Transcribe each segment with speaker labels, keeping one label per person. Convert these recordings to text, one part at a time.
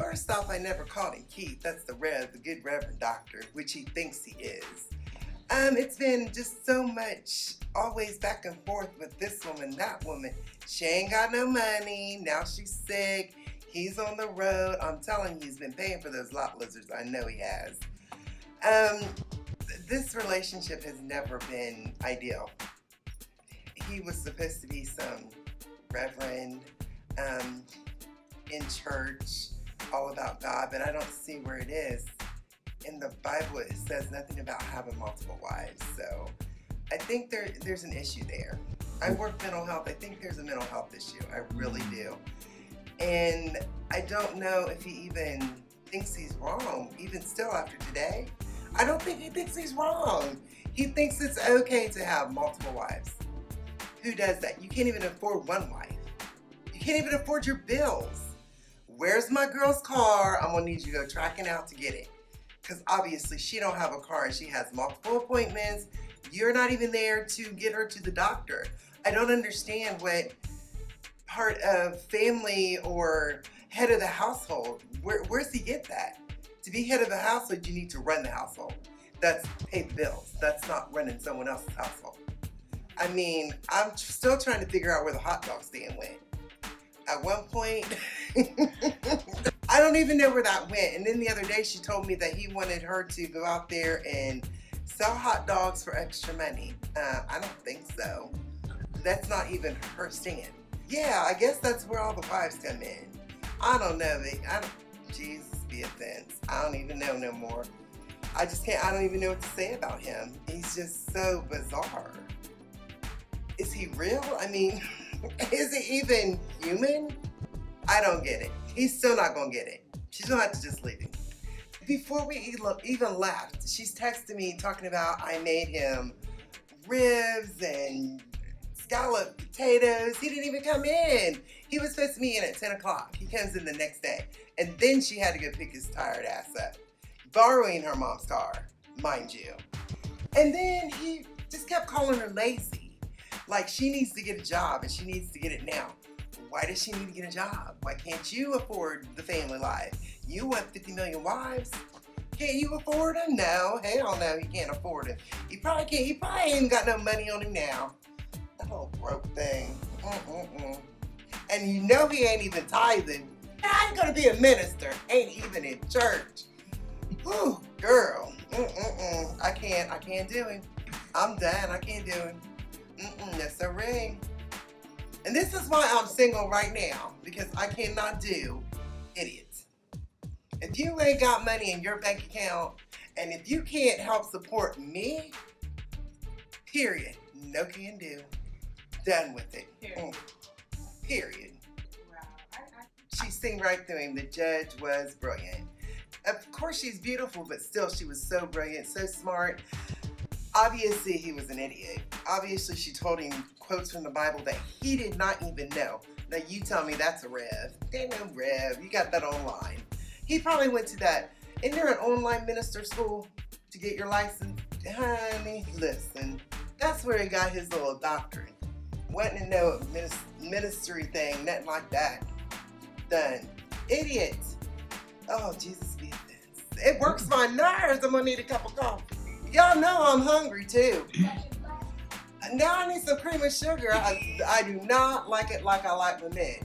Speaker 1: first off, I never called him Keith. That's the good Reverend Doctor, which he thinks he is. It's been just so much, always back and forth with this woman, that woman. She ain't got no money. Now she's sick. He's on the road. I'm telling you, he's been paying for those lot lizards. I know he has. This relationship has never been ideal. He was supposed to be some reverend in church, all about God, but I don't see where it is. In the Bible, it says nothing about having multiple wives. So I think there's an issue there. I work mental health. I think there's a mental health issue. I really do. And I don't know if he even thinks he's wrong, even still after today. I don't think he thinks he's wrong. He thinks it's okay to have multiple wives. Who does that? You can't even afford one wife. You can't even afford your bills. Where's my girl's car? I'm gonna need you to go tracking out to get it. Because obviously she don't have a car and she has multiple appointments. You're not even there to get her to the doctor. I don't understand what part of family or head of the household, where's he get that? To be head of the household, you need to run the household. That's pay the bills. That's not running someone else's household. I mean, I'm still trying to figure out where the hot dog stand went. At one point, I don't even know where that went. And then the other day she told me that he wanted her to go out there and sell hot dogs for extra money. I don't think so. That's not even her stand. Yeah, I guess that's where all the wives come in. I don't know. Jesus be offense. I don't even know no more. I don't even know what to say about him. He's just so bizarre. Is he real? I mean, is he even human? I don't get it. He's still not gonna get it. She's gonna have to just leave him. Before we even left, she's texting me talking about I made him ribs and scalloped potatoes. He didn't even come in. He was supposed to be in at 10 o'clock. He comes in the next day. And then she had to go pick his tired ass up. Borrowing her mom's car, mind you. And then he just kept calling her lazy. Like she needs to get a job and she needs to get it now. Why does she need to get a job? Why can't you afford the family life? You want 50 million wives? Can't you afford them? No, hell no, he can't afford it. He probably can't. He probably ain't got no money on him now. That little broke thing. And you know he ain't even tithing. I ain't gonna be a minister. Ain't even in church. Whew, girl. I can't do him. I'm done. I can't do him. That's a ring. And this is why I'm single right now, because I cannot do idiots. If you ain't got money in your bank account, and if you can't help support me, period, no can do. Done with it. Period. Wow. She seen right through him. The judge was brilliant. Of course she's beautiful, but still she was so brilliant, so smart. Obviously, he was an idiot. Obviously, she told him quotes from the Bible that he did not even know. Now, you tell me that's a rev. There ain't no rev. You got that online. He probably went to that. Isn't there an online minister school to get your license? Honey, listen. That's where he got his little doctrine. Wanting to know a ministry thing, nothing like that. Done. Idiot. Oh, Jesus be offense. It works my nerves. I'm going to need a cup of coffee. Y'all know I'm hungry too. Now I need some cream and sugar. I do not like it like I like my men.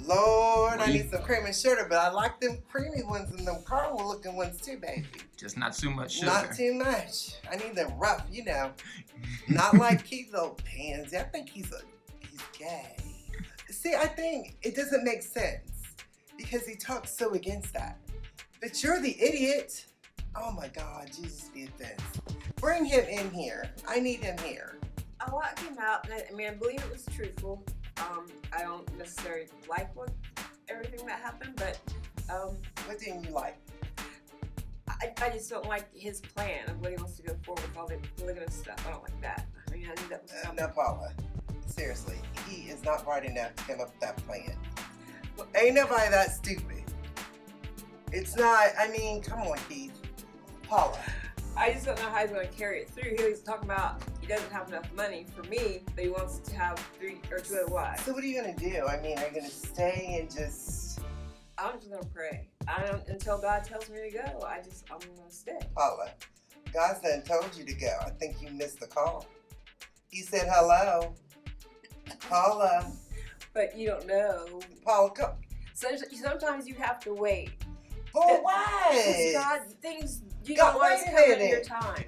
Speaker 1: Lord, I need some cream and sugar, but I like them creamy ones and them caramel looking ones too, baby.
Speaker 2: Just not too much sugar.
Speaker 1: Not too much. I need them rough, you know. Not like Keith's old pansy. I think he's gay. See, I think it doesn't make sense because he talks so against that. But you're the idiot. Oh my God, Jesus be offense. Bring him in here. I need him here.
Speaker 3: A lot came out, and I believe it was truthful. I don't necessarily like everything that happened, but
Speaker 1: what didn't you like?
Speaker 3: I just don't like his plan of what he wants to go forward with all the polygamous stuff. I don't like that. I knew that was coming.
Speaker 1: No, Paula. Seriously, he is not bright enough to come up with that plan. Well, ain't nobody that stupid. It's not. Come on, Keith. Paula.
Speaker 3: I just don't know how he's going to carry it through. He was talking about he doesn't have enough money for me, but he wants to have 3 or 2 other wives.
Speaker 1: So what are you going to do? Are you going to stay and just...
Speaker 3: I'm just gonna pray. I don't until God tells me to go. I'm gonna stay.
Speaker 1: Paula, God's done told you to go. I think you missed the call. He said hello. Paula.
Speaker 3: But you don't know.
Speaker 1: Paula, come.
Speaker 3: Sometimes you have to wait.
Speaker 1: For what?
Speaker 3: God, things you
Speaker 1: God,
Speaker 3: don't always
Speaker 1: wait a
Speaker 3: come in
Speaker 1: minute.
Speaker 3: your time.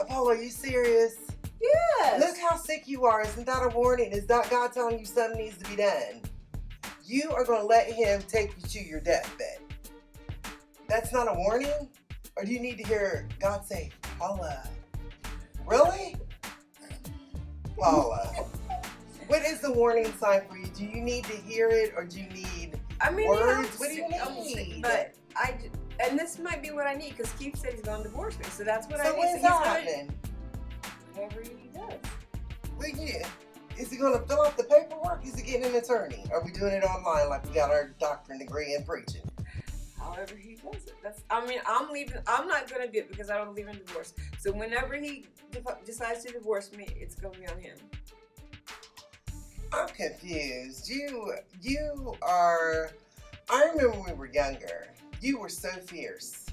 Speaker 1: Paula, are you serious?
Speaker 3: Yes.
Speaker 1: Look how sick you are. Isn't that a warning? Is that God telling you something needs to be done? You are going to let him take you to your deathbed. That's not a warning? Or do you need to hear God say, Paula? Really? Paula. What is the warning sign for you? Do you need to hear it or do you need words? What do you need?
Speaker 3: But and this might be what I need because Keith said he's going to divorce me. So that's what I
Speaker 1: So
Speaker 3: need.
Speaker 1: when's that happening?
Speaker 3: Whatever he does.
Speaker 1: Well, yeah. Is he going to fill out the paperwork? Is he getting an attorney? Are we doing it online like we got our doctorate degree in preaching?
Speaker 3: However he does it. I'm leaving. I'm not going to do it because I don't believe in divorce. So whenever he decides to divorce me, it's going to be on him.
Speaker 1: I'm confused. You are... I remember when we were younger, you were so fierce.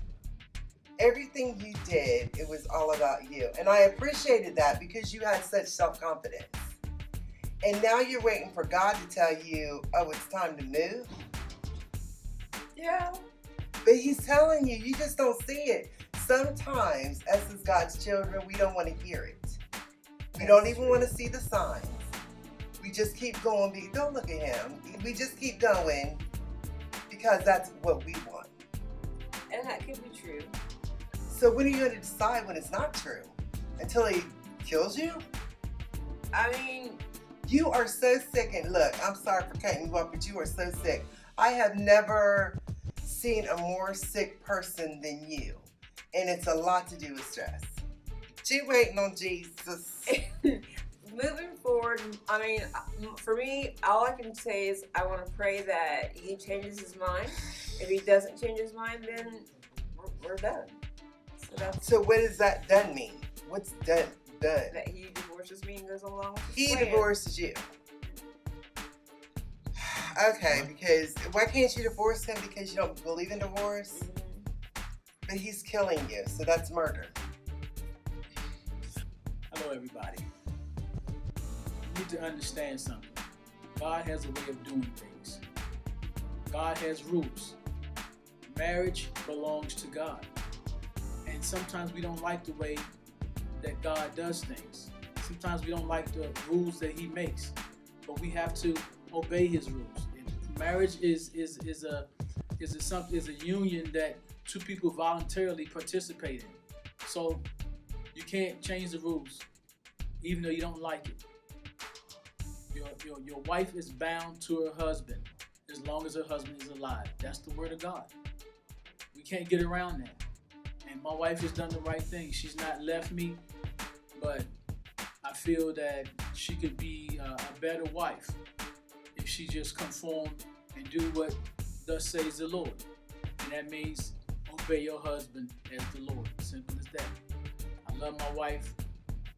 Speaker 1: Everything you did, it was all about you. And I appreciated that because you had such self-confidence. And now you're waiting for God to tell you, oh, it's time to move?
Speaker 3: Yeah.
Speaker 1: But he's telling you, you just don't see it. Sometimes, us as God's children, we don't want to hear it. We don't even want to see the signs. We just keep going. Don't look at him. We just keep going because that's what we want.
Speaker 3: And that could be true.
Speaker 1: So when are you going to decide when it's not true? Until he kills you?
Speaker 3: I mean...
Speaker 1: You are so sick. And look, I'm sorry for cutting you off, but you are so sick. I have never seen a more sick person than you. And it's a lot to do with stress. You waiting on Jesus.
Speaker 3: Moving forward, I mean, for me, all I can say is I want to pray that he changes his mind. If he doesn't change his mind, then we're done.
Speaker 1: So what does that done mean? What's done?
Speaker 3: That he divorces me and goes along with his
Speaker 1: He
Speaker 3: plan.
Speaker 1: divorces you. Okay, because why can't you divorce him because you don't believe in divorce?
Speaker 3: Mm-hmm.
Speaker 1: But he's killing you, so that's murder.
Speaker 2: Hello, everybody. You need to understand something. God has a way of doing things. God has rules. Marriage belongs to God. And sometimes we don't like the way that God does things. Sometimes we don't like the rules that he makes. But we have to obey his rules. And marriage is a union that two people voluntarily participate in. So you can't change the rules, even though you don't like it. Your wife is bound to her husband as long as her husband is alive. That's the word of God. We can't get around that. And my wife has done the right thing. She's not left me, but I feel that she could be a better wife if she just conform and do what thus says the Lord. And that means obey your husband as the Lord. Simple as that. I love my wife.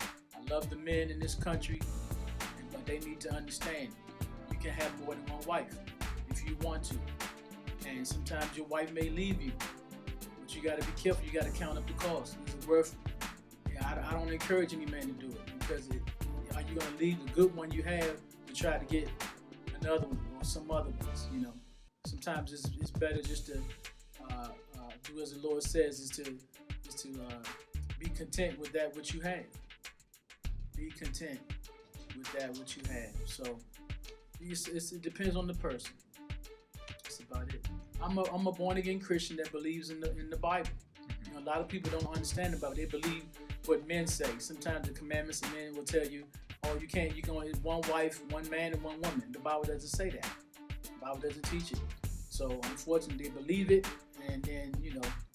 Speaker 2: I love the men in this country, but they need to understand you can have more than one wife if you want to. And sometimes your wife may leave you, but you got to be careful. You got to count up the cost. Is it worth it? I don't encourage any man to do it because are you going to leave the good one you have to try to get another one or some other ones? You know, sometimes it's better just to do as the Lord says, is to be content with that which you have. Be content with that which you have. So it depends on the person. That's about it. I'm a born again Christian that believes in the Bible. You know, a lot of people don't understand the Bible. They believe what men say. Sometimes the commandments of men will tell you, oh, you can only have one wife, one man, and one woman. The Bible doesn't say that. The Bible doesn't teach it. So unfortunately, they believe it, and then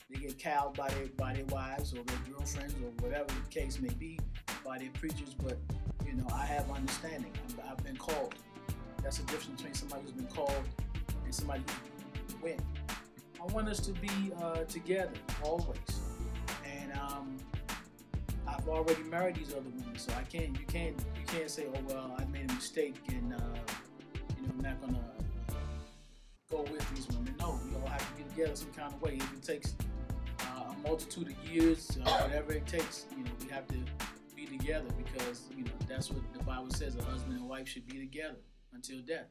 Speaker 2: they get cowed by their wives or their girlfriends or whatever the case may be, by their preachers. But I have understanding. I've been called. That's the difference between somebody who's been called and somebody who went. I want us to be together always, and I've already married these other women, so you can't say, oh well, I made a mistake and I'm not gonna go with together some kind of way. If it takes a multitude of years, whatever it takes, we have to be together, because that's what the Bible says: a husband and wife should be together until death.